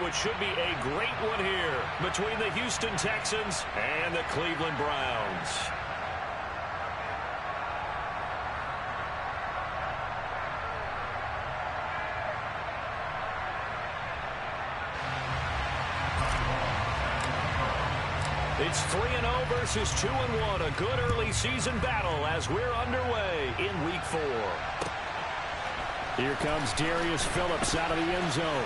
it should be a great one here between the Houston Texans and the Cleveland Browns. It's 3-0 versus 2-1. A good early season battle as we're underway in Week 4. Here comes Darius Phillips out of the end zone.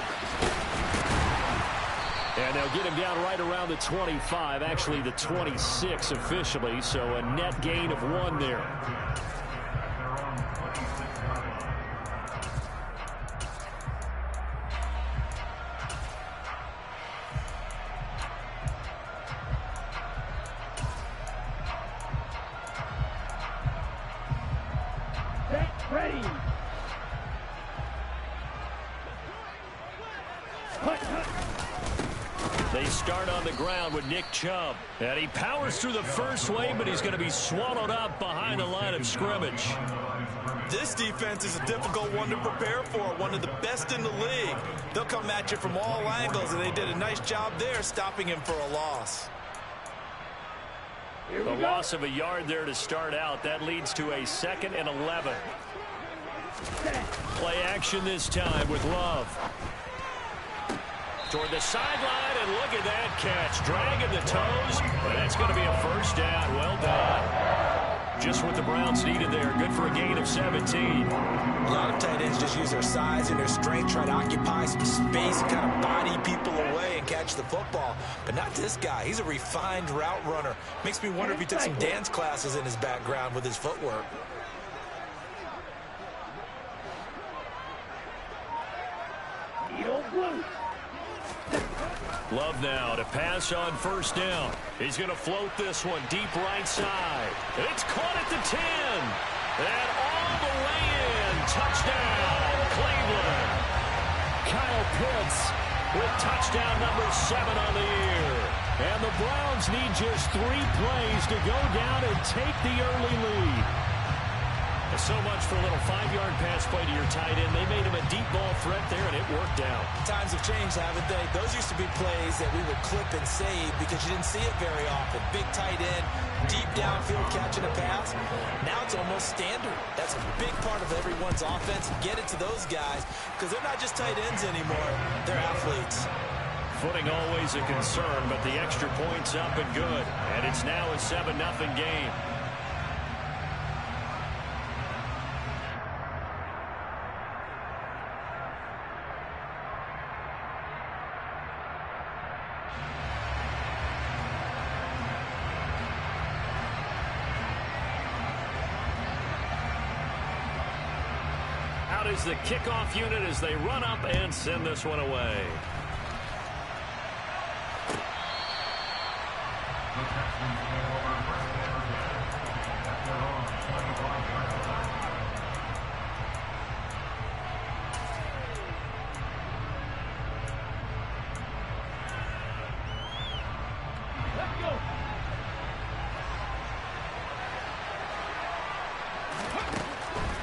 And they'll get him down right around the 25, actually the 26 officially, so a net gain of 1 there. Ready. They start on the ground with Nick Chubb. And he powers through the first wave, but he's going to be swallowed up behind the line of scrimmage. This defense is a difficult one to prepare for, one of the best in the league. They'll come at you from all angles, and they did a nice job there stopping him for a loss. A loss of a yard there to start out. That leads to a 2nd and 11. Play action this time with Love. Toward the sideline, and look at that catch. Dragging the toes, and that's going to be a first down. Well done. Just what the Browns needed there. Good for a gain of 17. A lot of tight ends just use their size and their strength, try to occupy some space, kind of body people away and catch the football. But not this guy. He's a refined route runner. Makes me wonder if he took some dance classes in his background with his footwork. Love now to pass on first down. He's going to float this one deep right side. It's caught at the 10. And all the way in. Touchdown, Cleveland. Kyle Pitts with touchdown number 7 on the year. And the Browns need just 3 plays to go down and take the early lead. So much for a little 5-yard pass play to your tight end. They made him a deep ball threat there, and it worked out. Times have changed, haven't they? Those used to be plays that we would clip and save because you didn't see it very often. Big tight end, deep downfield catching a pass. Now it's almost standard. That's a big part of everyone's offense. Get it to those guys because they're not just tight ends anymore. They're athletes. Footing always a concern, but the extra point's up and good. And it's now a 7-0 game. Out is the kickoff unit as they run up and send this one away.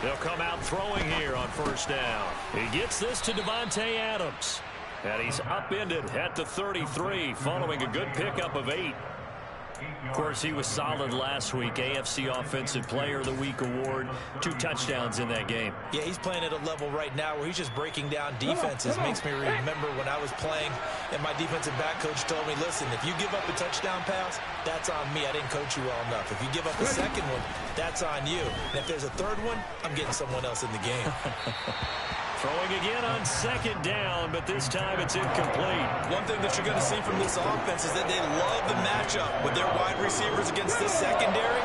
They'll come out throwing here on first down. He gets this to Devontae Adams. And he's upended at the 33 following a good pickup of 8. Of course, he was solid last week. AFC Offensive Player of the Week award. 2 touchdowns in that game. Yeah, he's playing at a level right now where he's just breaking down defenses. Makes me remember when I was playing and my defensive back coach told me, listen, if you give up a touchdown pass, that's on me. I didn't coach you well enough. If you give up a second one, that's on you. And if there's a third one, I'm getting someone else in the game. Throwing again on second down, but this time it's incomplete. One thing that you're going to see from this offense is that they love the matchup with their wide receivers against this secondary.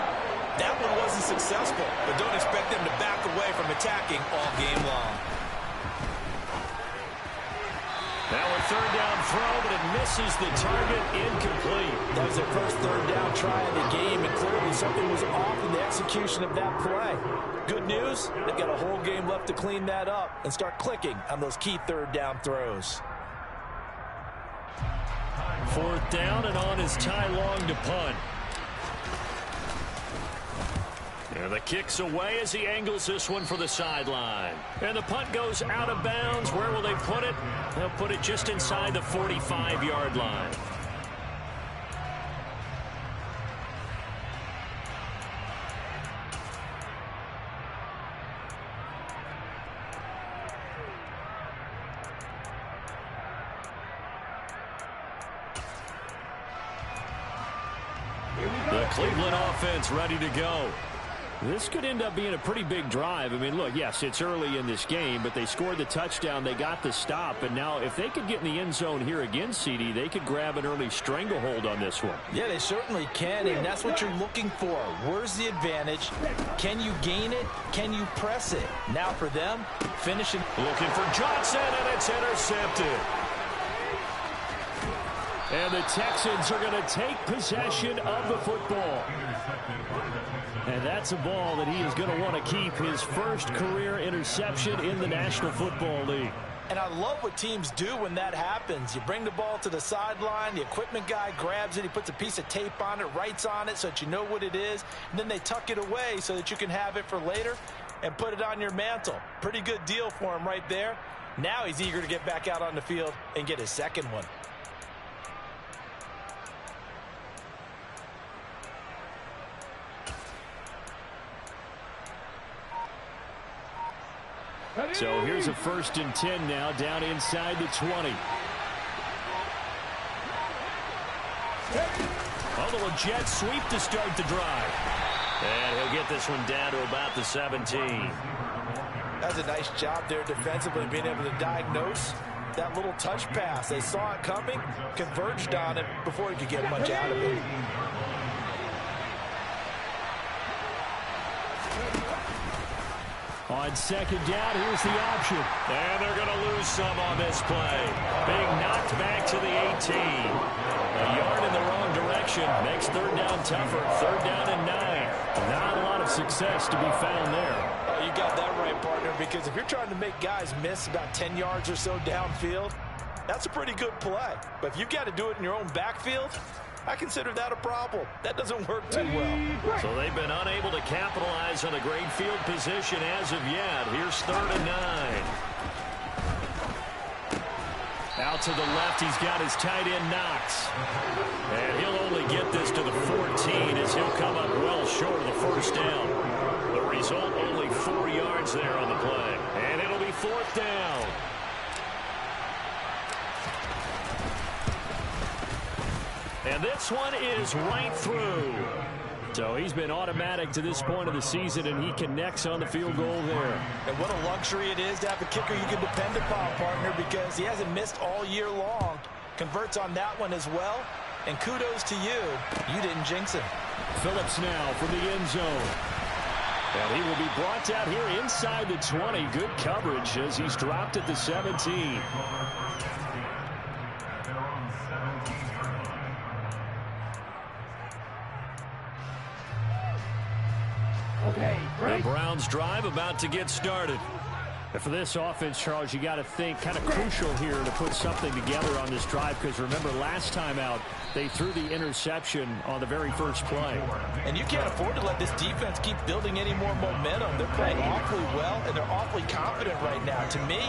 That one wasn't successful, but don't expect them to back away from attacking all game long. Now a third down throw, but it misses the target. Incomplete. That was their first third down try of the game, and clearly something was off in the execution of that play. Good news, they've got a whole game left to clean that up and start clicking on those key third down throws. Fourth down, and on is Ty Long to punt. And the kick's away as he angles this one for the sideline. And the punt goes out of bounds. Where will they put it? They'll put it just inside the 45-yard line. The Cleveland offense ready to go. This could end up being a pretty big drive. I mean, look, yes, it's early in this game, but they scored the touchdown. They got the stop. And now if they could get in the end zone here again, CD, they could grab an early stranglehold on this one. Yeah, they certainly can, and that's what you're looking for. Where's the advantage? Can you gain it? Can you press it? Now for them, finishing. Looking for Johnson, and it's intercepted. And the Texans are going to take possession of the football. And that's a ball that he is going to want to keep, his first career interception in the National Football League. And I love what teams do when that happens. You bring the ball to the sideline, the equipment guy grabs it, he puts a piece of tape on it, writes on it so that you know what it is, and then they tuck it away so that you can have it for later and put it on your mantle. Pretty good deal for him right there. Now he's eager to get back out on the field and get his second one. So here's a 1st and 10 now, down inside the 20. A little jet sweep to start the drive. And he'll get this one down to about the 17. That's a nice job there defensively, being able to diagnose that little touch pass. They saw it coming, converged on it before he could get much out of it. On 2nd down, here's the option. And they're going to lose some on this play. Being knocked back to the 18. A yard in the wrong direction makes 3rd down tougher. 3rd down and 9. Not a lot of success to be found there. Oh, you got that right, partner, because if you're trying to make guys miss about 10 yards or so downfield, that's a pretty good play. But if you've got to do it in your own backfield, I consider that a problem. That doesn't work too well. So they've been unable to capitalize on a great field position as of yet. Here's 3rd and 9. Out to the left, he's got his tight end Knox. And he'll only get this to the 14 as he'll come up well short of the 1st down. The result, only 4 yards there on the play. And it'll be 4th down. And this one is right through. So he's been automatic to this point of the season, and he connects on the field goal there. And what a luxury it is to have a kicker you can depend upon, partner, because he hasn't missed all year long. Converts on that one as well. And kudos to you. You didn't jinx him. Phillips now from the end zone. And he will be brought down here inside the 20. Good coverage as he's dropped at the 17. The Browns drive about to get started. For this offense, Charles, you got to think kind of crucial here to put something together on this drive, because remember last time out they threw the interception on the very first play. And you can't afford to let this defense keep building any more momentum. They're playing awfully well, and they're awfully confident right now. To me,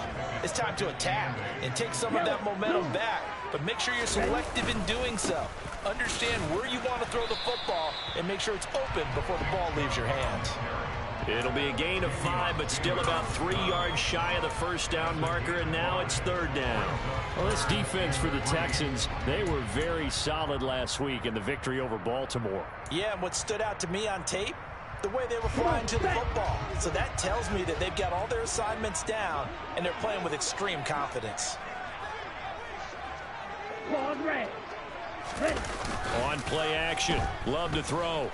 it's time to attack and take some of that momentum back. But make sure you're selective in doing so. Understand where you want to throw the football and make sure it's open before the ball leaves your hands. It'll be a gain of 5, but still about 3 yards shy of the 1st down marker, and now it's 3rd down. Well, this defense for the Texans, they were very solid last week in the victory over Baltimore. Yeah, and what stood out to me on tape, the way they were flying to the football. So that tells me that they've got all their assignments down, and they're playing with extreme confidence. On play action, love to throw.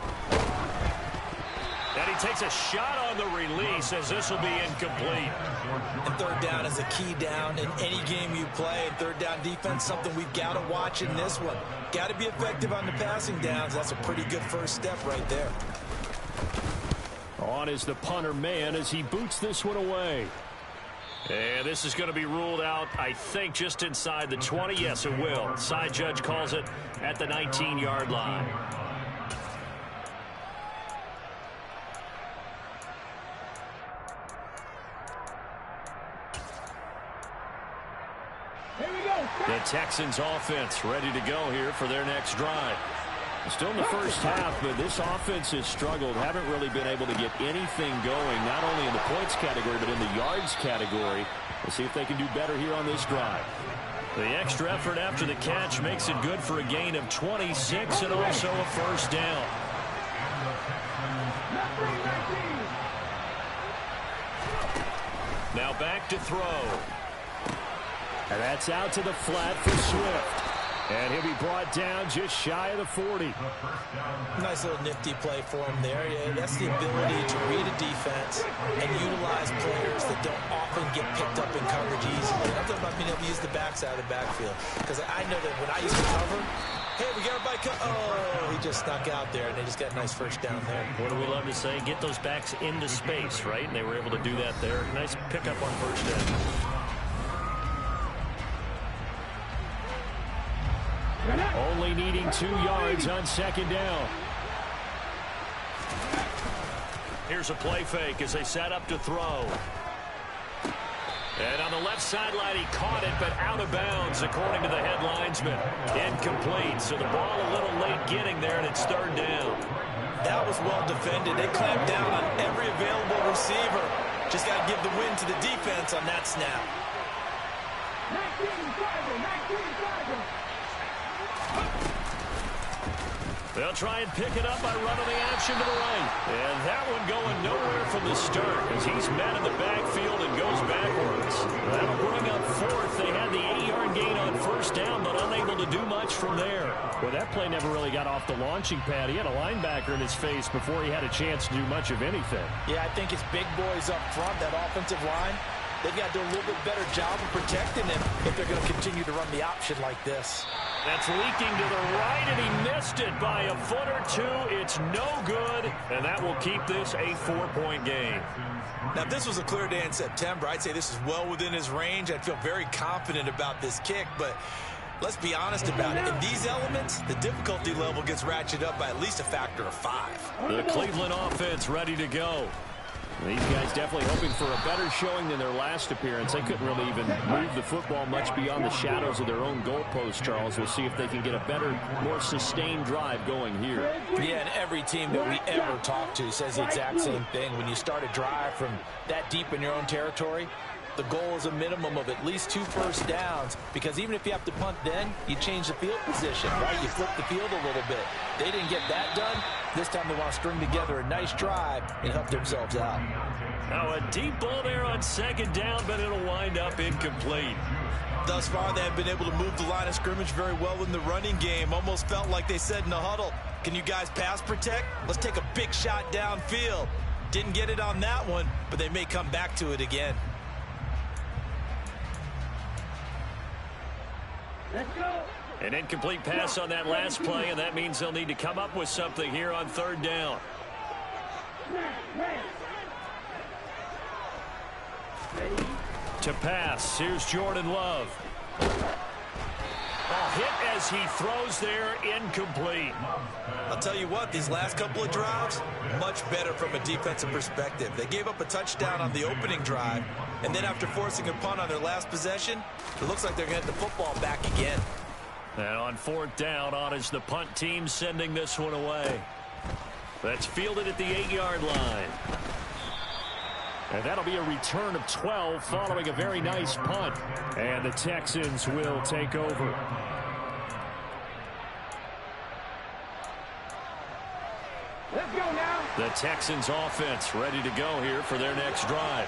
And he takes a shot on the release as this will be incomplete. And 3rd down is a key down in any game you play. And 3rd down defense, something we've got to watch in this one. Got to be effective on the passing downs. That's a pretty good first step right there. On is the punter man as he boots this one away. And this is going to be ruled out, I think, just inside the 20. Yes, it will. Side judge calls it at the 19-yard line. Texans offense ready to go here for their next drive. Still in the first half, but this offense has struggled. Haven't really been able to get anything going, not only in the points category, but in the yards category. We'll see if they can do better here on this drive. The extra effort after the catch makes it good for a gain of 26 and also a first down. Now back to throw. And that's out to the flat for Swift. And he'll be brought down just shy of the 40. Nice little nifty play for him there. Yeah, that's the ability to read a defense and utilize players that don't often get picked up in coverage easily. I'm talking about being able to use the backside of the backfield. Because I know that when I used to cover, hey, we got everybody oh, he just snuck out there, and they just got a nice first down there. What do we love to say? Get those backs into space, right? And they were able to do that there. Nice pickup on first down. Only needing 2 yards on second down. Here's a play fake as they set up to throw. And on the left sideline, he caught it, but out of bounds, according to the head linesman. Incomplete, so the ball a little late getting there, and it's third down. That was well defended. They clamped down on every available receiver. Just got to give the win to the defense on that snap. They'll try and pick it up by running the action to the right. And that one going nowhere from the start as he's met in the backfield and goes backwards. That'll bring up fourth. They had the 8-yard gain on first down, but unable to do much from there. Well, that play never really got off the launching pad. He had a linebacker in his face before he had a chance to do much of anything. Yeah, I think it's big boys up front, that offensive line. They've got to do a little bit better job of protecting him if they're going to continue to run the option like this. That's leaking to the right, and he missed it by a foot or two. It's no good, and that will keep this a 4-point game. Now, if this was a clear day in September, I'd say this is well within his range. I'd feel very confident about this kick, but let's be honest about it. In these elements, the difficulty level gets ratcheted up by at least a factor of 5. The Cleveland offense ready to go. These guys definitely hoping for a better showing than their last appearance. They couldn't really even move the football much beyond the shadows of their own goalpost, Charles. We'll see if they can get a better, more sustained drive going here. Yeah, and every team that we ever talk to says the exact same thing. When you start a drive from that deep in your own territory, the goal is a minimum of at least 2 first downs, because even if you have to punt then, you change the field position, right? You flip the field a little bit. They didn't get that done. This time they want to string together a nice drive and help themselves out. Now a deep ball there on second down, but it'll wind up incomplete. Thus far, they have been able to move the line of scrimmage very well in the running game. Almost felt like they said in the huddle, can you guys pass protect? Let's take a big shot downfield. Didn't get it on that one, but they may come back to it again. Let's go. An incomplete pass on that last play, and that means they'll need to come up with something here on third down. To pass, here's Jordan Love. A hit as he throws there, incomplete. I'll tell you what, these last couple of drives, much better from a defensive perspective. They gave up a touchdown on the opening drive, and then after forcing a punt on their last possession, it looks like they're going to get the football back again. And on fourth down, on is the punt team sending this one away. That's fielded at the 8-yard line. And that'll be a return of 12 following a very nice punt. And the Texans will take over. Let's go now. The Texans offense ready to go here for their next drive.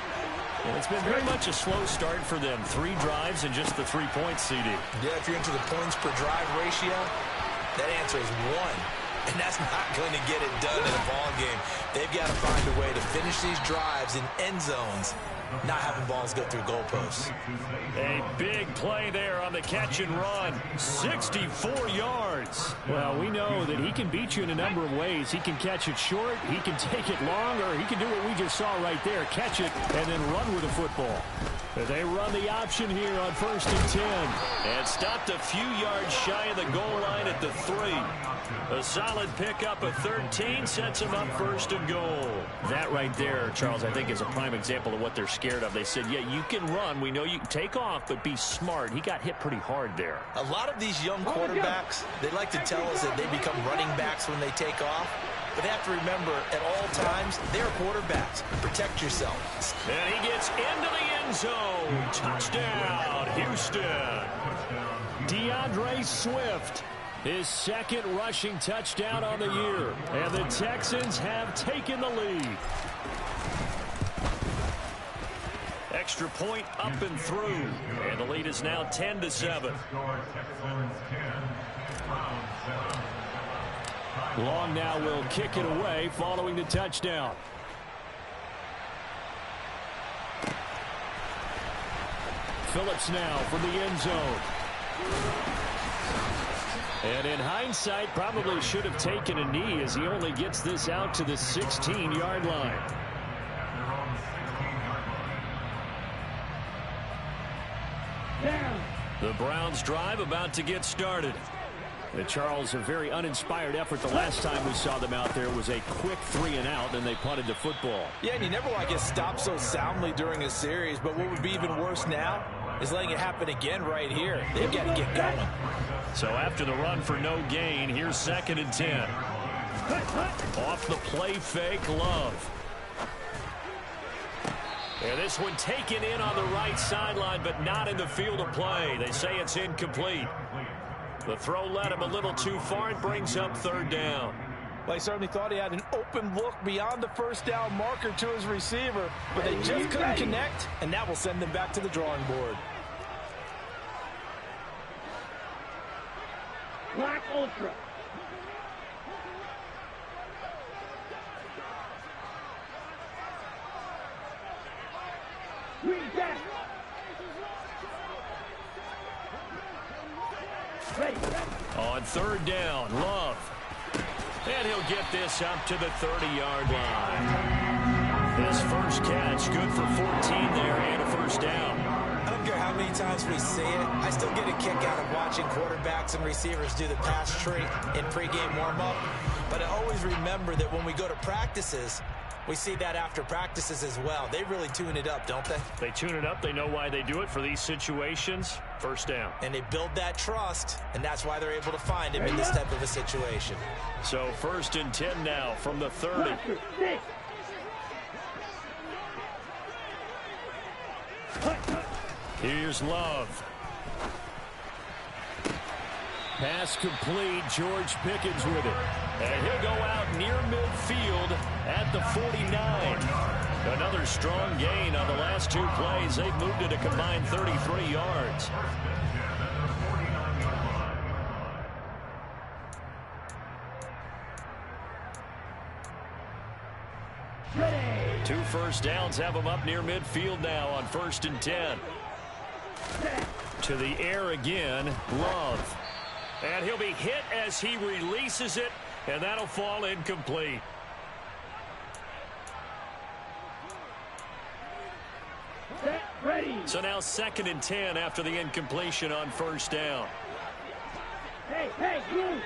And it's been very much a slow start for them. 3 drives and just the 3 points, CD. Yeah, if you're into the points per drive ratio, that answer is 1. And that's not going to get it done in a ball game. They've got to find a way to finish these drives in end zones, not having balls go through goalposts. A big play there on the catch and run. 64 yards. Well, we know that he can beat you in a number of ways. He can catch it short, he can take it long, or he can do what we just saw right there, catch it and then run with the football. They run the option here on 1st and 10. And stopped a few yards shy of the goal line at the 3. A solid pickup of 13 sets him up 1st and goal. That right there, Charles, I think is a prime example of what they're scared of. They said, yeah, you can run. We know you can take off, but be smart. He got hit pretty hard there. A lot of these young quarterbacks, they like to tell us that they become running backs when they take off. But they have to remember, at all times, they're quarterbacks. Protect yourself. And he gets into the end zone. Touchdown, Houston. DeAndre Swift, his second rushing touchdown on the year. And the Texans have taken the lead. Extra point up and through. And the lead is now 10-7. Long now will kick it away following the touchdown. Phillips now from the end zone. And in hindsight, probably should have taken a knee as he only gets this out to the 16-yard line. The Browns drive about to get started. And Charles, a very uninspired effort. The last time we saw them out there was a quick 3-and-out, and they punted the football. Yeah, and you never want to get stopped so soundly during a series, but what would be even worse now is letting it happen again right here. They've got to get going. So after the run for no gain, here's 2nd and 10. Off the play fake, Love. And this one taken in on the right sideline, but not in the field of play. They say it's incomplete. The throw led him a little too far. It brings up 3rd down. Well, he certainly thought he had an open look beyond the 1st down marker to his receiver, but they just couldn't connect, and that will send them back to the drawing board. Black Ultra. Green Jack. Ready. On 3rd down, Love. And he'll get this up to the 30-yard line. His first catch, good for 14 there and a 1st down. I don't care how many times we see it. I still get a kick out of watching quarterbacks and receivers do the pass tree in pregame warm-up. But I always remember that when we go to practices, we see that after practices as well. They really tune it up, don't they? They tune it up. They know why they do it for these situations. 1st down. And they build that trust, and that's why they're able to find him in this type of a situation. So 1st and 10 now from the 30. Here's Love. Pass complete. George Pickens with it. And he'll go out near midfield at the 49. Another strong gain on the last 2 plays. They've moved it a combined 33 yards. Ready. 2 first downs have them up near midfield now on 1st and 10. To the air again, Love. And he'll be hit as he releases it, and that'll fall incomplete. Set. Ready. So now 2nd and 10 after the incompletion on 1st down. Hey, hey, move.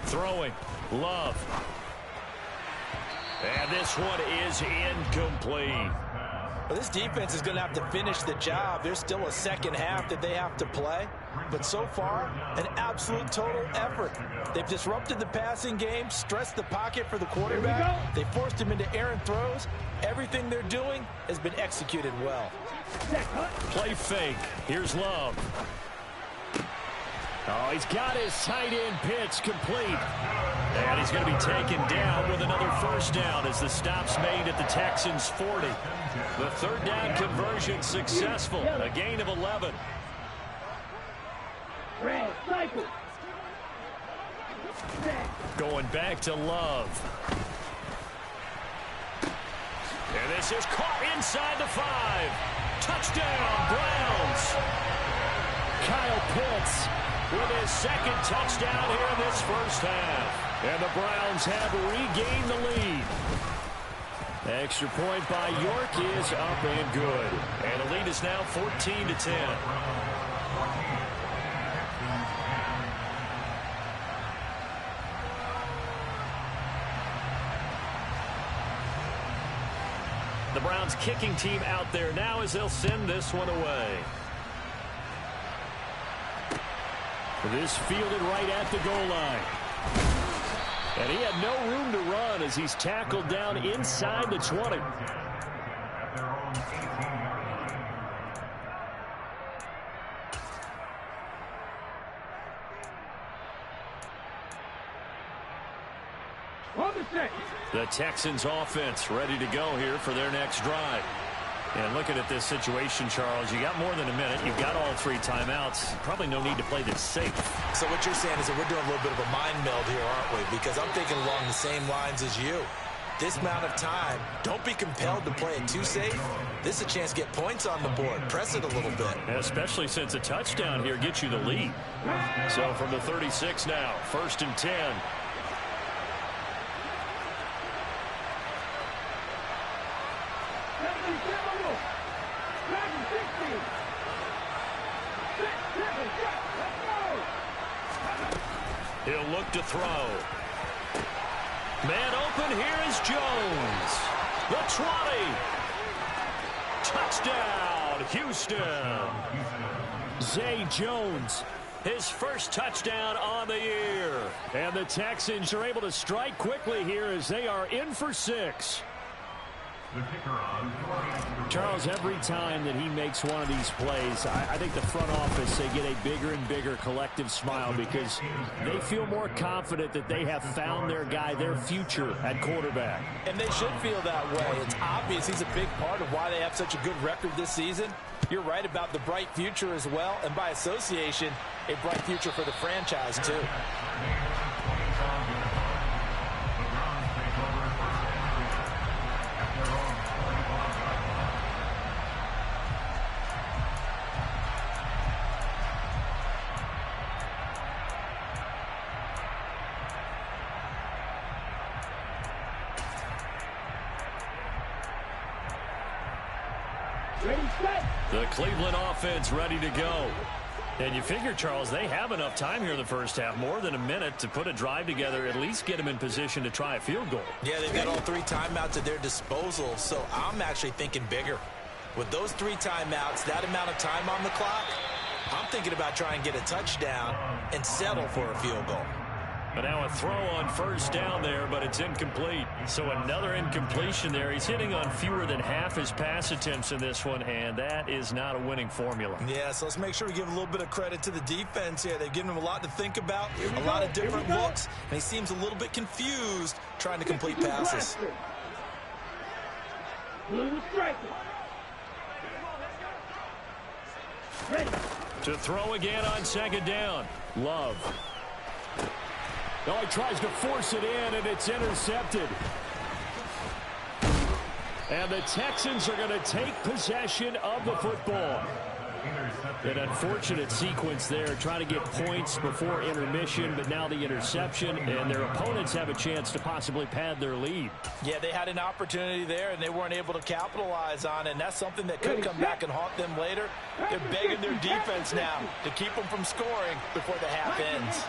Throwing, Love. And this one is incomplete. Well, this defense is going to have to finish the job. There's still a 2nd half that they have to play. But so far, an absolute total effort. They've disrupted the passing game, stressed the pocket for the quarterback. They forced him into errant throws. Everything they're doing has been executed well. Play fake. Here's Love. Oh, he's got his tight end pitch complete. And he's going to be taken down with another 1st down as the stop's made at the Texans' 40. The 3rd down conversion successful. A gain of 11. Red cycle. Going back to Love. And this is caught inside the 5. Touchdown, Browns. Kyle Pitts with his 2nd touchdown here in this 1st half. And the Browns have regained the lead. Extra point by York is up and good. And the lead is now 14-10. The Browns kicking team out there now as they'll send this one away. This fielded right at the goal line. And he had no room to run as he's tackled down inside the 20. The Texans offense ready to go here for their next drive. And looking at this situation, Charles, you got more than a minute. You've got all 3 timeouts. Probably no need to play this safe. So what you're saying is that we're doing a little bit of a mind meld here, aren't we? Because I'm thinking along the same lines as you. This amount of time, don't be compelled to play it too safe. This is a chance to get points on the board. Press it a little bit. Especially since a touchdown here gets you the lead. So from the 36 now, 1st and 10. He'll look to throw. Man open, here is Jones. The 20. Touchdown, Houston. Zay Jones, His first touchdown on the year. and the Texans are able to strike quickly here as they are in for 6. Charles, every time that he makes one of these plays, I think the front office, they get a bigger and bigger collective smile because they feel more confident that they have found their guy, their future at quarterback. And they should feel that way. It's obvious he's a big part of why they have such a good record this season. You're right about the bright future as well, and by association, a bright future for the franchise too. The Cleveland offense ready to go. And you figure, Charles, they have enough time here in the first half, more than a minute, to put a drive together, at least get them in position to try a field goal. Yeah, they've got all 3 timeouts at their disposal, so I'm actually thinking bigger. With those 3 timeouts, that amount of time on the clock, I'm thinking about trying to get a touchdown and settle for a field goal. But now a throw on first down there, but it's incomplete. So another incompletion there. He's hitting on fewer than half his pass attempts in this one, and that is not a winning formula. Yeah, so let's make sure we give a little bit of credit to the defense here. They've given him a lot to think about, a lot of different looks, and he seems a little bit confused trying to complete passes. To throw again on 2nd down. Love. Oh, he tries to force it in, and it's intercepted. And the Texans are going to take possession of the football. An unfortunate sequence there, trying to get points before intermission, but now the interception, and their opponents have a chance to possibly pad their lead. Yeah, they had an opportunity there, and they weren't able to capitalize on it, and that's something that could come back and haunt them later. They're begging their defense now to keep them from scoring before the half ends.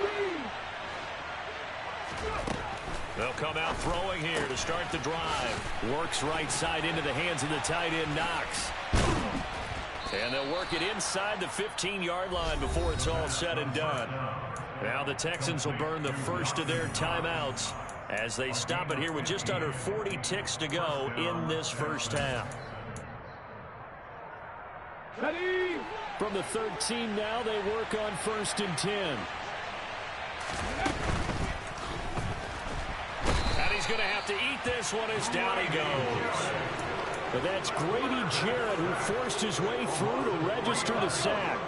They'll come out throwing here to start the drive. Works right side into the hands of the tight end, Knox. And they'll work it inside the 15-yard line before it's all said and done. Now the Texans will burn the first of their timeouts as they stop it here with just under 40 ticks to go in this first half. Ready? From the 13 now, they work on 1st and 10. And he's going to have to eat this one as down he goes. But that's Grady Jarrett who forced his way through to register the sack.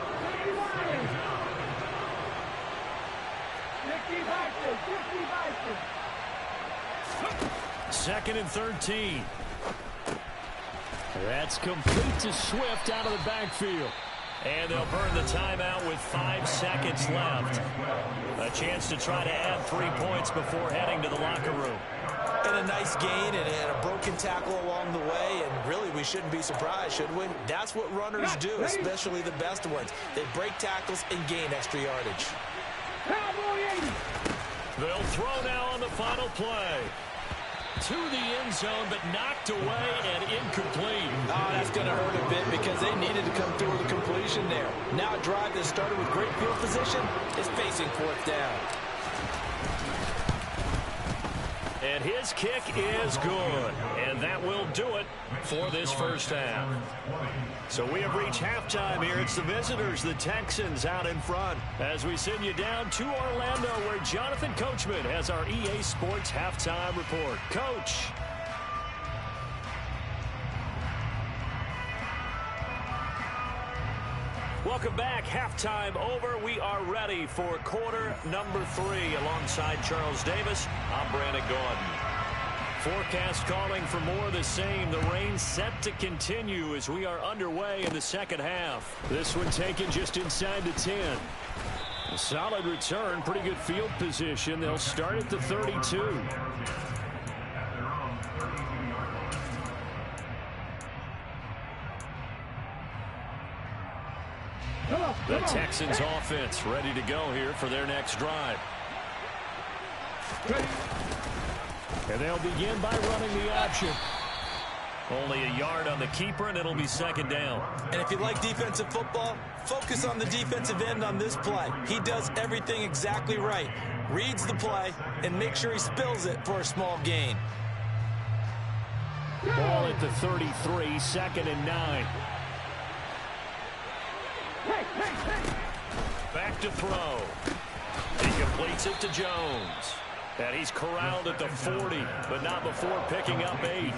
2nd and 13. That's complete to Swift out of the backfield. And they'll burn the timeout with 5 seconds left. A chance to try to add 3 points before heading to the locker room. And a nice gain and a broken tackle along the way, and really we shouldn't be surprised, should we? That's what runners do, especially the best ones. They break tackles and gain extra yardage. They'll throw now on the final play. To the end zone, but knocked away and incomplete. Oh, that's going to hurt a bit because they needed to come through with a completion there. Now a drive that started with great field position is facing 4th down. And his kick is good. And that will do it for this first half. So we have reached halftime here. It's the visitors, the Texans, out in front. As we send you down to Orlando, where Jonathan Coachman has our EA Sports halftime report. Coach. Welcome back. Halftime over. We are ready for quarter number 3. Alongside Charles Davis, I'm Brandon Gaudin. Forecast calling for more of the same. The rain set to continue as we are underway in the second half. This one taken just inside the 10. A solid return. Pretty good field position. They'll start at the 32. The Texans offense ready to go here for their next drive. And they'll begin by running the option. Only a yard on the keeper, and it'll be second down. And if you like defensive football, focus on the defensive end on this play. He does everything exactly right. Reads the play and makes sure he spills it for a small gain. Ball at the 33, 2nd and 9. Back to throw. He completes it to Jones. And he's corralled at the 40, but not before picking up 8.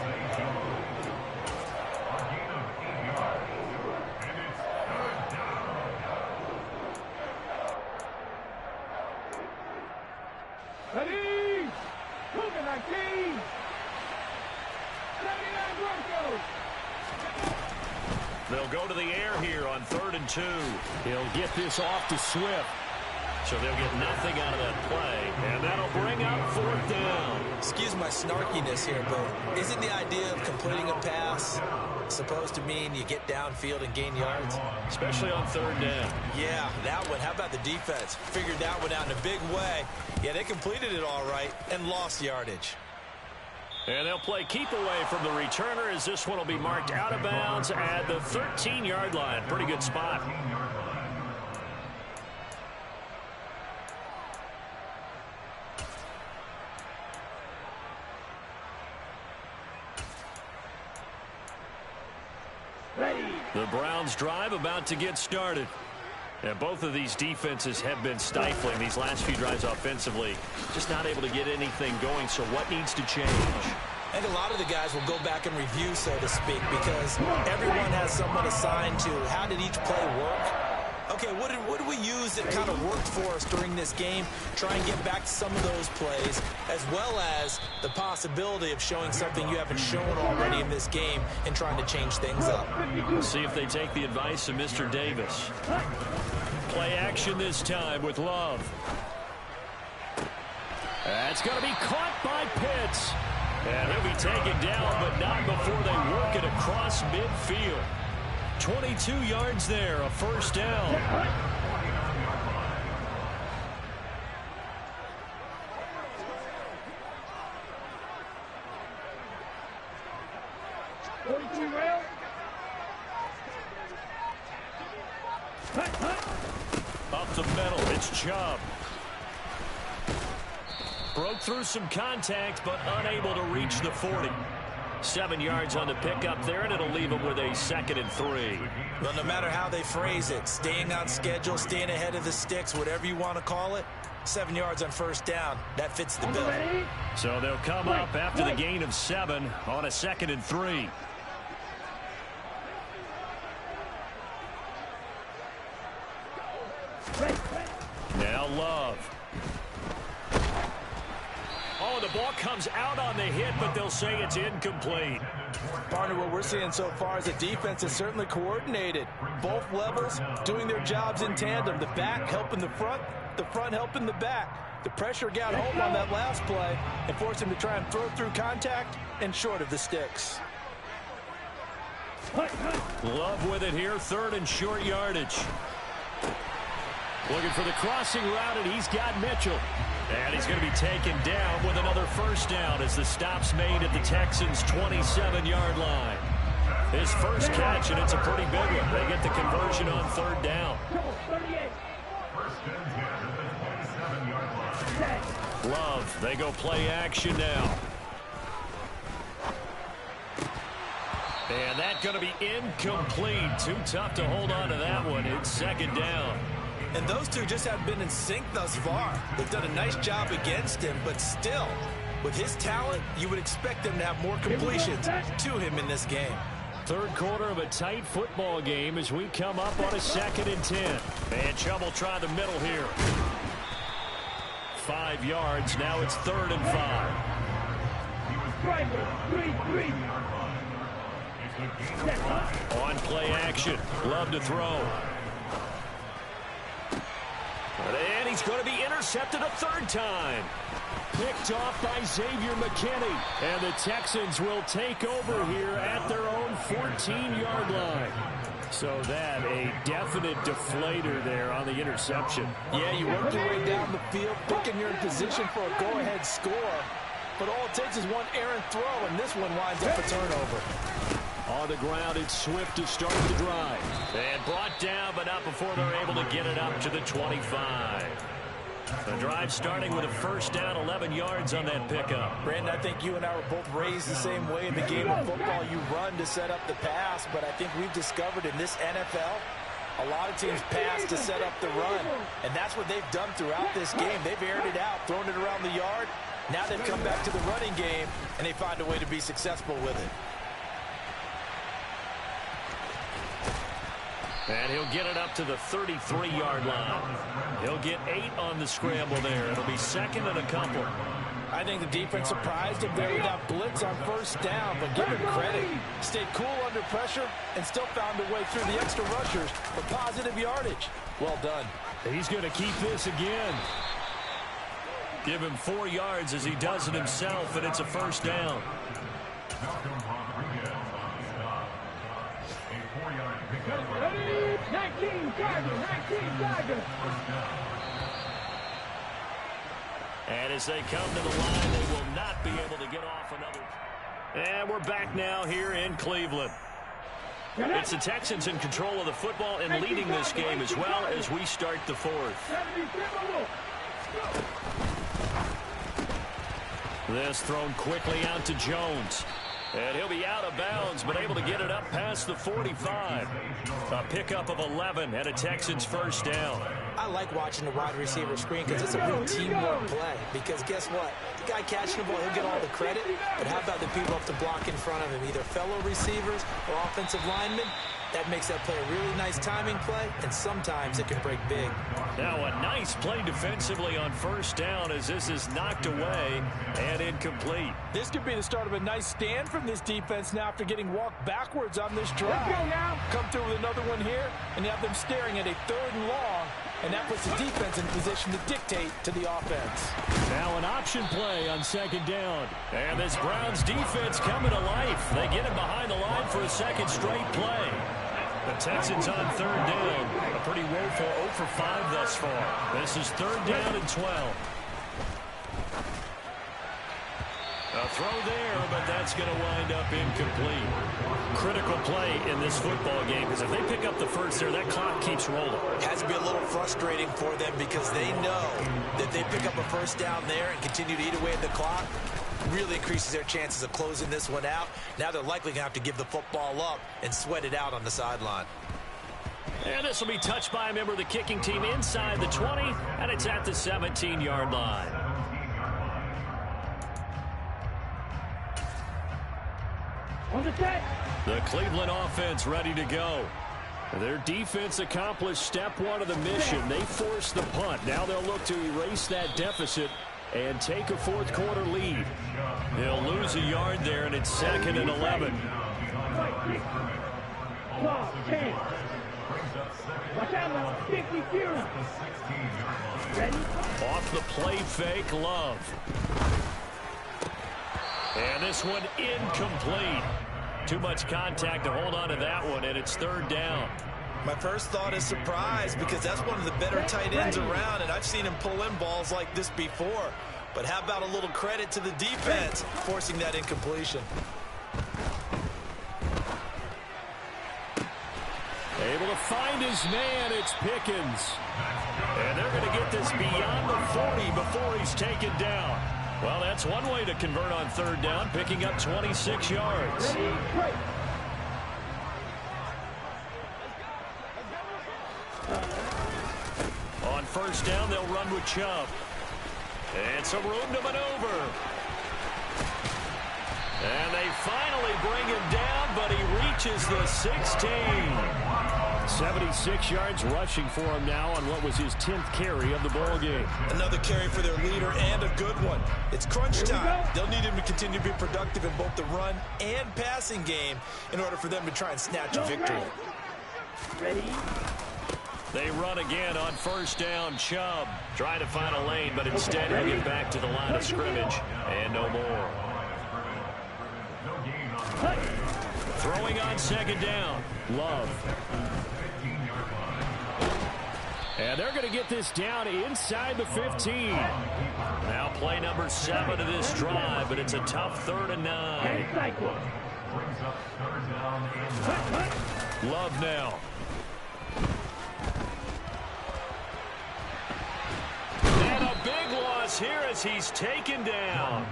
Ready! Moving 19! 79 Broncos! They'll go to the air here on 3rd and 2. He'll get this off to Swift. So they'll get nothing out of that play. And that'll bring up 4th down. Excuse my snarkiness here, but isn't the idea of completing a pass supposed to mean you get downfield and gain yards? Especially on 3rd down. Yeah, that one. How about the defense? Figured that one out in a big way. Yeah, they completed it all right and lost yardage. And they'll play keep away from the returner as this one will be marked out of bounds at the 13-yard line. Pretty good spot. The Browns drive about to get started. And both of these defenses have been stifling these last few drives offensively. Just not able to get anything going, so what needs to change? I think a lot of the guys will go back and review, so to speak, because everyone has someone assigned to how did each play work. Okay, what did we use that kind of worked for us during this game? Try and get back to some of those plays, as well as the possibility of showing something you haven't shown already in this game and trying to change things up. We'll see if they take the advice of Mr. Davis. Play action this time with Love. That's going to be caught by Pitts. And he'll be taken down, but not before they work it across midfield. 22 yards there, a 1st down. Up the middle, it's Chubb. Broke through some contact, but unable to reach the 40. 7 yards on the pickup there, and it'll leave him with a 2nd and 3. Well, no matter how they phrase it, staying on schedule, staying ahead of the sticks, whatever you want to call it, 7 yards on 1st down. That fits the bill. So they'll come up after the gain of 7 on a 2nd and 3. Now Love. Oh, the ball comes out on the hit, but they'll say it's incomplete. Partner, what we're seeing so far is the defense is certainly coordinated. Both levels doing their jobs in tandem. The back helping the front helping the back. The pressure got home on that last play and forced him to try and throw through contact and short of the sticks. Love with it here, 3rd and short yardage. Looking for the crossing route, and he's got Mitchell. And he's going to be taken down with another first down as the stop's made at the Texans' 27-yard line. His first catch, and it's a pretty big one. They get the conversion on 3rd down. Love, they go play action now. And that's going to be incomplete. Too tough to hold on to that one. It's 2nd down. And those two just haven't been in sync thus far. They've done a nice job against him, but still, with his talent, you would expect them to have more completions to him in this game. 3rd quarter of a tight football game as we come up on a 2nd and 10. And Chubb try the middle here. 5 yards. Now it's 3rd and 5. On play action. Love to throw. And he's going to be intercepted a 3rd time. Picked off by Xavier McKinney. And the Texans will take over here at their own 14-yard line. So that a definite deflator there on the interception. Yeah, you work your way down the field, thinking you're in position for a go-ahead score. But all it takes is one errant throw, and this one winds up a turnover. On the ground, it's Swift to start the drive. And brought down, but not before they're able to get it up to the 25. The drive starting with a first down, 11 yards on that pickup. Brandon, I think you and I were both raised the same way in the game of football. You run to set up the pass, but I think we've discovered in this NFL, a lot of teams pass to set up the run. And that's what they've done throughout this game. They've aired it out, thrown it around the yard. Now they've come back to the running game, and they find a way to be successful with it. And he'll get it up to the 33-yard line. He'll get 8 on the scramble there. It'll be 2nd and a couple. I think the defense surprised him there with that blitz on first down, but give him credit. Stayed cool under pressure and still found a way through the extra rushers for positive yardage. Well done. He's going to keep this again. Give him 4 yards as he does it himself, and it's a first down. Ready? 19 Tigers. And as they come to the line, they will not be able to get off another. And we're back now here in Cleveland. It's the Texans in control of the football and leading this game as well as we start the 4th. This thrown quickly out to Jones. And he'll be out of bounds, but able to get it up past the 45. A pickup of 11 and a Texans first down. I like watching the wide receiver screen because it's a real teamwork play. Because guess what? The guy catching the ball, he'll get all the credit. But how about the people up to block in front of him? Either fellow receivers or offensive linemen. That makes that play a really nice timing play, and sometimes it can break big. Now a nice play defensively on first down as this is knocked away and incomplete. This could be the start of a nice stand from this defense now after getting walked backwards on this drive. Let's go now. Come through with another one here, and you have them staring at a 3rd and long, and that puts the defense in position to dictate to the offense. Now an option play on 2nd down. And this Browns defense coming to life. They get him behind the line for a 2nd straight play. The Texans on 3rd down. A pretty woeful 0 for 5 thus far. This is 3rd down and 12. A throw there, but that's going to wind up incomplete. Critical play in this football game because if they pick up the first there, that clock keeps rolling. It has to be a little frustrating for them because they know that they pick up a first down there and continue to eat away at the clock. Really increases their chances of closing this one out. Now they're likely going to have to give the football up and sweat it out on the sideline. And this will be touched by a member of the kicking team inside the 20, and it's at the 17-yard line. On the set. The Cleveland offense ready to go. Their defense accomplished step 1 of the mission. They forced the punt. Now they'll look to erase that deficit and take a fourth quarter lead. He'll lose a yard there, and it's 2nd and 11. 12, 10. Watch out now, 50 Fury. Ready? Off the play fake, Love. And this one incomplete. Too much contact to hold on to that one, and it's 3rd down. My first thought is surprise, because that's one of the better tight ends around, and I've seen him pull in balls like this before. But how about a little credit to the defense forcing that incompletion? Able to find his man, it's Pickens. And they're going to get this beyond the 40 before he's taken down. Well, that's one way to convert on 3rd down, picking up 26 yards. Ready, break. On 1st down, they'll run with Chubb. And some room to maneuver. And they finally bring him down, but he reaches the 16. 76 yards rushing for him now on what was his 10th carry of the ball game. Another carry for their leader, and a good one. It's crunch time. They'll need him to continue to be productive in both the run and passing game in order for them to try and snatch a victory. Ready? They run again on 1st down. Chubb trying to find a lane, but instead he'll get back to the line of scrimmage. And no more. Throwing on 2nd down. Love. And they're going to get this down inside the 15. Now play number 7 of this drive, but it's a tough 3rd and 9. Love now. And a big loss here as he's taken down.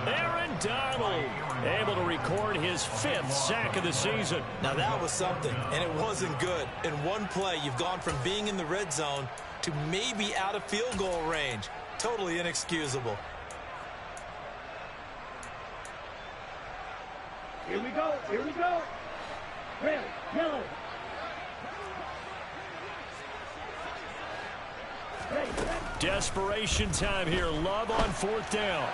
Aaron Donald able to record his 5th sack of the season. Now that was something, and it wasn't good. In one play, you've gone from being in the red zone to maybe out of field goal range. Totally inexcusable. Here we go, here we go. Red, yellow. Ready, ready. Desperation time here. Love on 4th down.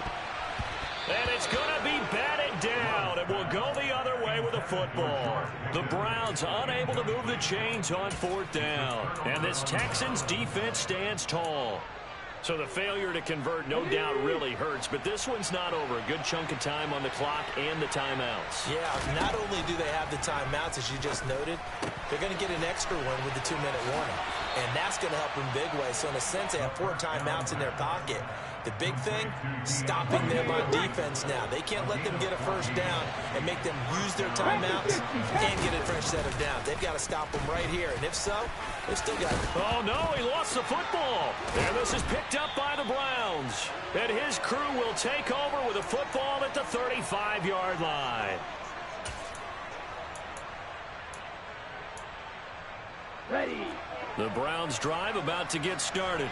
And it's going to be batted down. It will go the other way with a football. The Browns unable to move the chains on 4th down. And this Texans defense stands tall. So the failure to convert no doubt really hurts, but this one's not over. A good chunk of time on the clock and the timeouts. Yeah, not only do they have the timeouts, as you just noted, they're going to get an extra one with the 2-minute warning. And that's going to help them big way. So in a sense, they have 4 timeouts in their pocket. The big thing, stopping them on defense now. They can't let them get a 1st down and make them use their timeouts and get a fresh set of downs. They've got to stop them right here. And if so, they've still got it. Oh, no, he lost the football. And this is picked up by the Browns. And his crew will take over with a football at the 35-yard line. Ready. The Browns drive about to get started.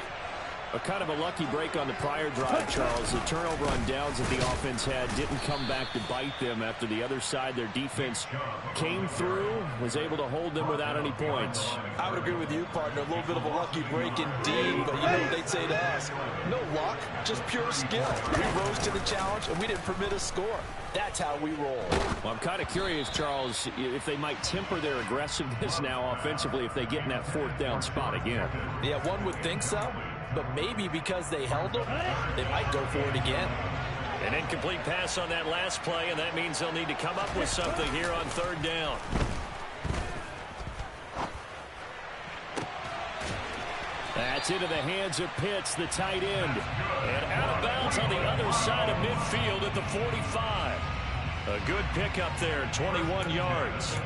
A kind of a lucky break on the prior drive, Charles. The turnover on downs that the offense had didn't come back to bite them after the other side. Their defense came through, was able to hold them without any points. I would agree with you, partner. A little bit of a lucky break indeed, but you know what they'd say to us? No luck, just pure skill. We rose to the challenge, and we didn't permit a score. That's how we roll. Well, I'm kind of curious, Charles, if they might temper their aggressiveness now offensively if they get in that 4th down spot again. Yeah, one would think so. But maybe because they held them, they might go for it again. An incomplete pass on that last play, and that means they'll need to come up with something here on 3rd down. That's into the hands of Pitts, the tight end. And out of bounds on the other side of midfield at the 45. A good pickup there, 21 yards.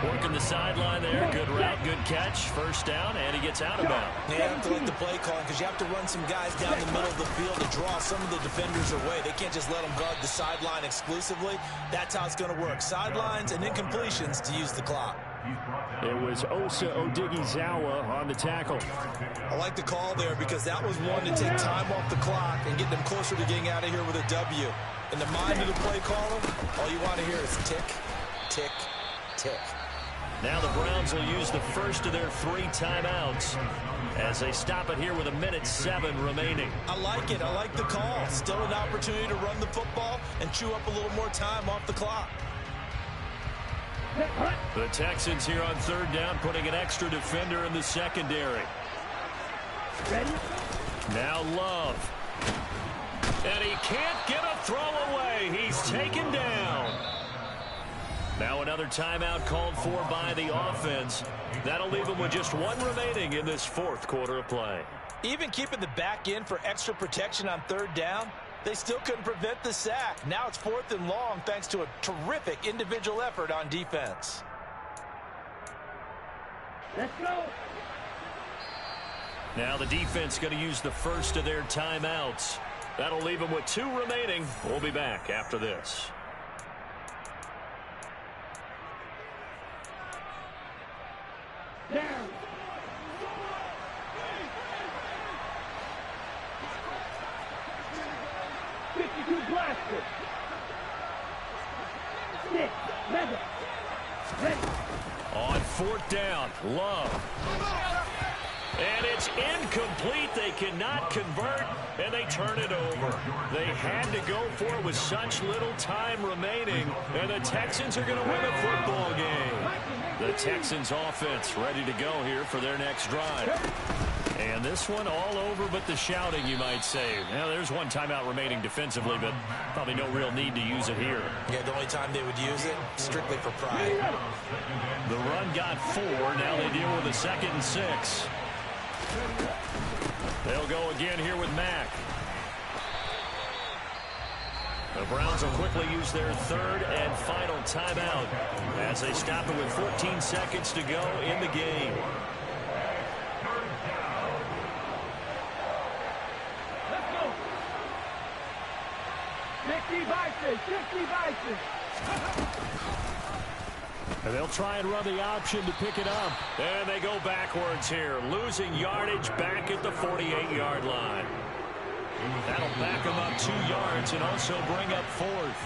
Working the sideline there. Good route, good catch. 1st down, and he gets out of bounds. They have to like the play calling because you have to run some guys down the middle of the field to draw some of the defenders away. They can't just let them guard the sideline exclusively. That's how it's going to work. Sidelines and incompletions to use the clock. It was Osa Odighizuwa on the tackle. I like the call there because that was one to take time off the clock and get them closer to getting out of here with a W. In the mind of the play caller, all you want to hear is tick, tick, tick. Now the Browns will use the first of their 3 timeouts as they stop it here with 1:07 remaining. I like it. I like the call. Still an opportunity to run the football and chew up a little more time off the clock. The Texans here on 3rd down, putting an extra defender in the secondary. Ready? Now Love. And he can't get a throw away. He's taken down. Now another timeout called for by the offense. That'll leave them with just 1 remaining in this 4th quarter of play. Even keeping the back in for extra protection on 3rd down, they still couldn't prevent the sack. Now it's 4th and long thanks to a terrific individual effort on defense. Let's go. Now the defense going to use the first of their timeouts. That'll leave them with 2 remaining. We'll be back after this. Down. Blaster. 6, 11. Ready. On 4th down, Love. And it's incomplete. They cannot convert, and they turn it over. They had to go for it with such little time remaining, and the Texans are going to win a football game. The Texans offense ready to go here for their next drive. And this one all over but the shouting, you might say. Now, there's 1 timeout remaining defensively, but probably no real need to use it here. Yeah, the only time they would use it, strictly for pride. The run got 4. Now they deal with a 2nd and 6. They'll go again here with Mack. The Browns will quickly use their 3rd and final timeout as they stop it with 14 seconds to go in the game. Let's go. 60 vices. 60 vices. And they'll try and run the option to pick it up. And they go backwards here, losing yardage back at the 48-yard line. That'll back them up 2 yards and also bring up 4th.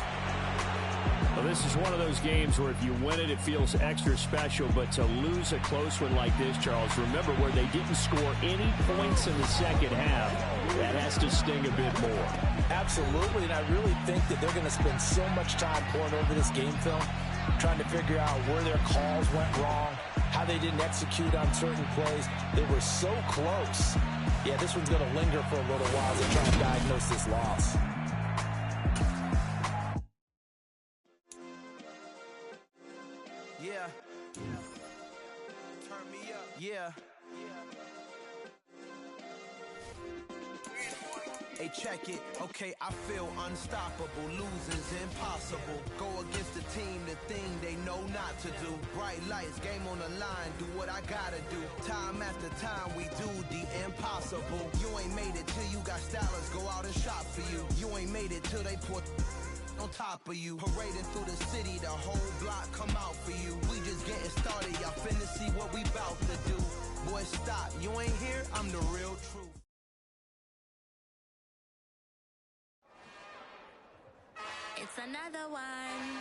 Well, this is one of those games where if you win it, it feels extra special. But to lose a close one like this, Charles, remember where they didn't score any points in the second half. That has to sting a bit more. Absolutely, and I really think that they're going to spend so much time pouring over this game film, trying to figure out where their calls went wrong, how they didn't execute on certain plays. They were so close. Yeah, this one's going to linger for a little while as they try and diagnose this loss. Yeah. Turn me up. Yeah. Hey, check it. Okay, I feel unstoppable. Losing's impossible. Go against the team, the thing they know not to do. Bright lights, game on the line. Do what I gotta do. Time after time, we do the impossible. You ain't made it till you got stylists go out and shop for you. You ain't made it till they put on top of you. Parading through the city, the whole block come out for you. We just getting started. Y'all finna see what we bout to do. Boy, stop. You ain't here, I'm the real truth. It's another one.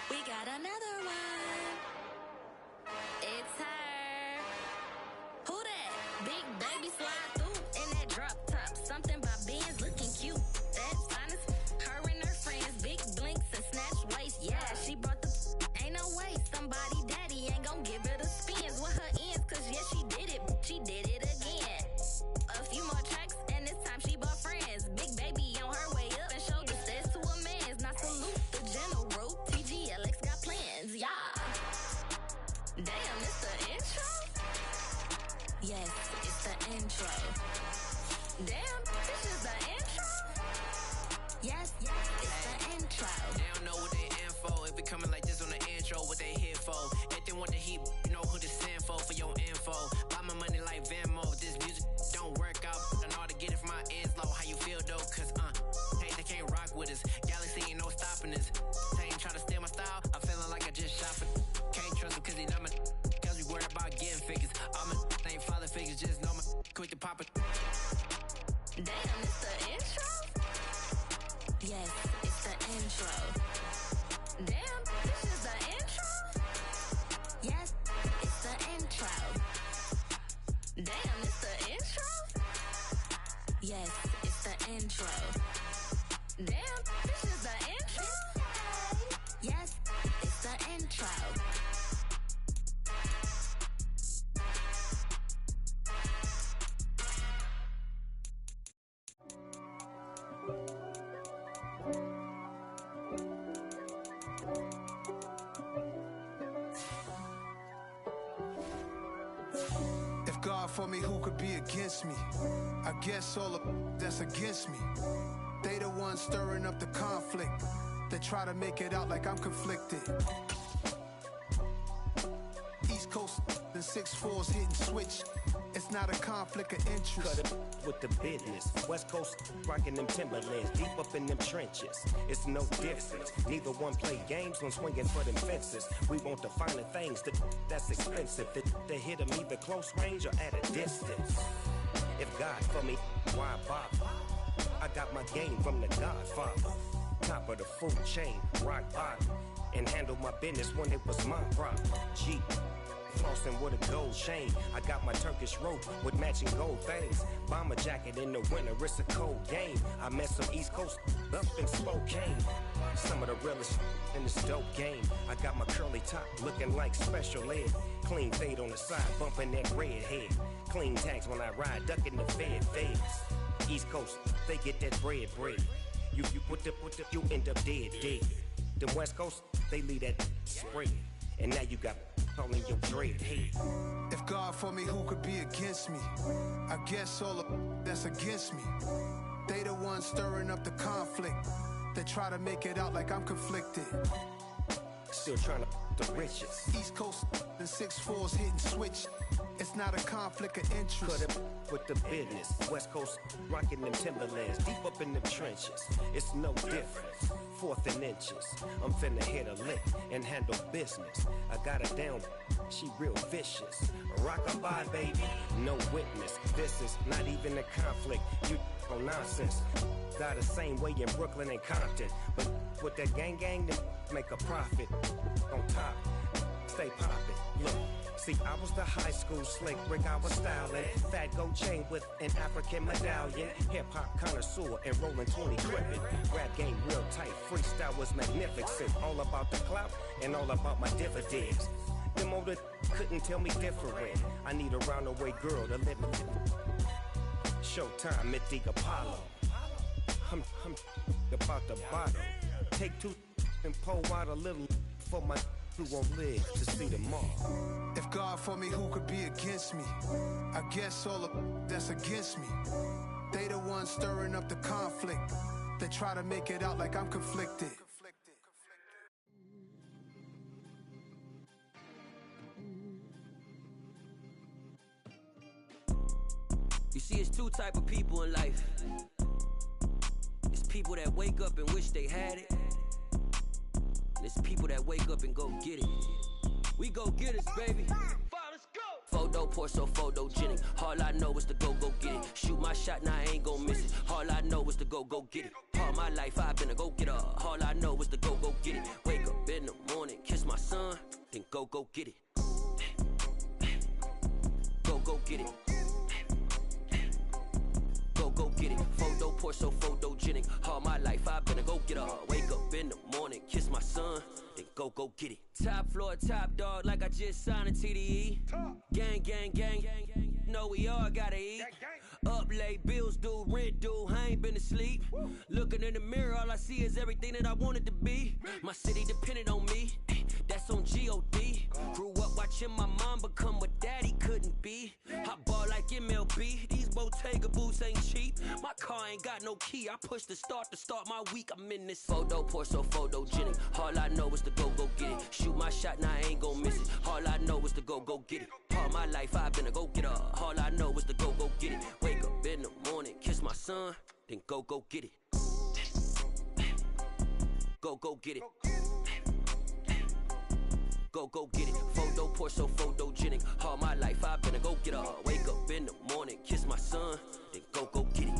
We got another one. It's her. Who that? Big baby slide through in that drop top. Something by Benz looking cute. That's honest. Her and her friends, big blinks and snatch waist. Yeah, she brought the ain't no way. Somebody daddy ain't gon' give her the spins with her ends. Cause yeah, she did it. She did it again. A few more tracks and this time she bought friends. Big baby on her way up and showed the stairs to a man's. Not salute the general. TGLX got plans, yeah. Damn, it's the intro? Yes, it's the intro. Damn, this is the intro? Yes, it's the intro. They don't know what they in for. If it coming like this on the intro, what they here for? If they want the heat, you know who to send for your info. Buy my money like Venmo. If this music don't work out, I know how to get it from my ends low. How you feel though? Cause hey, they can't rock with us. Galaxy ain't no stopping us. They ain't trying to steal my style. I'm feeling like I just shot for. Can't trust them cause they not my. Cause we worried about getting figures. All my ain't father figures, just know my quick to pop it. Damn, it's the intro? Yes, it's the intro. Damn, this is the intro? for me, who could be against me? I guess all of that's against me. They the ones stirring up the conflict. They try to make it out like I'm conflicted. East Coast and 6'4's hitting switch. It's not a conflict of interest. Cut it with the business. West Coast rocking them Timberlands, deep up in them trenches. It's no difference. Neither one play games when swinging for them fences. We want the finer things that's expensive. They hit them either close range or at a distance. If God for me, why bother? I got my game from the Godfather. Top of the food chain, rock bottom. And handle my business when it was my problem. G. Flossing with a gold chain. I got my Turkish rope with matching gold things. Bomber jacket in the winter, it's a cold game. I met some East Coast up in Spokane. Some of the realest in this dope game. I got my curly top looking like special ed. Clean fade on the side, bumping that red head. Clean tags when I ride, ducking the feds. East Coast, they get that bread. You end up dead. The West Coast, they leave that spread. And now you got calling your dread head. If God for me, who could be against me? I guess all of that's against me. They the ones stirring up the conflict. They try to make it out like I'm conflicted. Still trying to the riches. East Coast and 6'4's hitting switch. It's not a conflict of interest. Cut it with the business. West Coast rocking them Timberlands, deep up in them trenches. It's no difference. 4th and inches. I'm finna hit a lick and handle business. I got her down, she real vicious. Rock-a-bye, baby, no witness. This is not even a conflict. You on nonsense. Got the same way in Brooklyn and Compton. But with that gang, then make a profit. On top, stay poppin'. Look. See, I was the high school slick Rick, I was styling. Fat gold chain with an African medallion. Hip-hop connoisseur and rolling 20 cribbin'. Rap game real tight, freestyle was magnificent. All about the clout and all about my dividends. Them older couldn't tell me different. I need a roundaway girl to live with. Showtime, Mythic Apollo. I'm about the bottom. Take 2 and pull out a little for my who won't live to see tomorrow. If God for me, who could be against me? I guess all of that's against me. They the ones stirring up the conflict. They try to make it out like I'm conflicted. You see, it's 2 type of people in life. It's people that wake up and wish they had it. It's people that wake up and go get it. We go get it, baby. Let's go. Photo pour so photogenic. All I know is to go get it. Shoot my shot, now I ain't gon' miss it. All I know is to go get it. All my life I've been a go-getter. All I know is to go get it. Wake up in the morning, kiss my son, then go get it. Go get it. Go get it. Photo pour so photogenic. All my life I've been a go-getter. Wake up in the morning, kiss my son, then go get it. Top floor, top dog, like I just signed a TDE. Gang. Know we all gotta eat. Up late, bills due, rent due, I ain't been asleep. Looking in the mirror, all I see is everything that I wanted to be. My city depended on me, that's on G.O.D. Grew up watching my mom become what daddy couldn't be. I ball like MLB, these Bottega boots ain't cheap. My car ain't got no key, I push the start to start my week. I'm in this photo pour so photogenic. All I know is to go get it. Shoot my shot, now I ain't gon' miss it. All I know is to go get it. All my life I've been a go-getter. All I know is to go get it. Wake up in the morning, kiss my son, then go get it. Go get it. Go get it. Photo pour so photogenic. All my life I've been a go-getter. Wake up in the morning, kiss my son, then go get it.